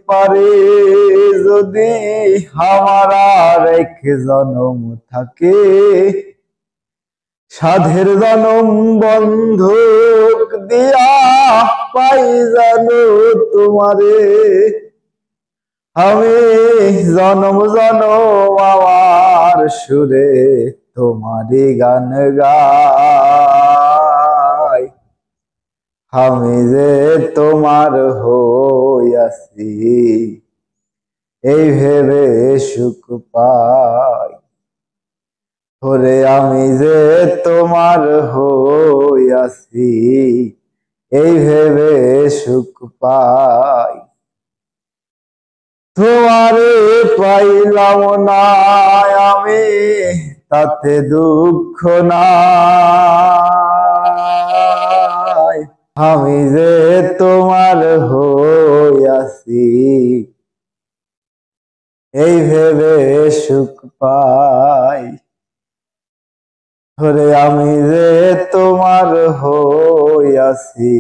পারে যদি আমার আর এক জনম থাকে, সাধের জনম বন্ধক দিয়া পাই জানো তোমারে। আমি জনম জনম আমার সুরে তোমারই গান গাই। আমি যে তোমার হইয়াছি এই ভেবে সুখ পাই। ওরে আমি যে তোমার হইয়াছি এই ভেবে সুখ পাই। তোমারে পাইলাম না আমি তাতে দুঃখ নাই। আমি যে তোমার হইয়াছি এই ভেবে সুখ পাই। ওরে আমি যে তোমার হইয়াছি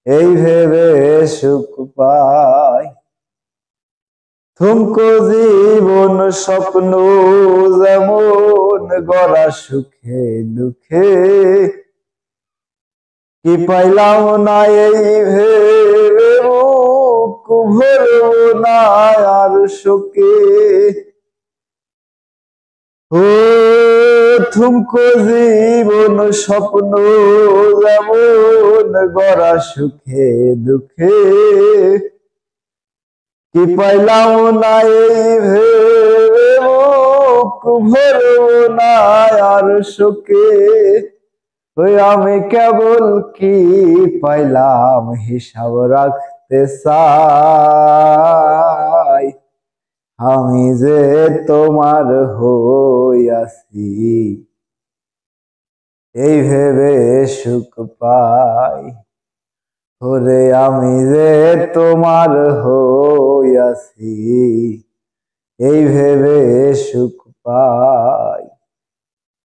এই ভেবে সুখ পাই। থুমকো জীবন স্বপ্ন যেমন গড়া সুখে দুঃখে, কি পাইলাম না এই ভেবে বুক ভরব না আর শোকে। ও থুমকো জীবন স্বপ্ন যেমন গড়া সুখে দুঃখে, কি পাইলাম না এই ভেবে বুক ভরব না আর শোকে। ওই আমি কেবল কি পাইলাম হিসাব রাখতে চাই। আমি যে তোমার হইয়াছি এই ভেবে সুখ পাই। ওরে আমি যে তোমার হইয়াছি এই ভেবে সুখ পাই।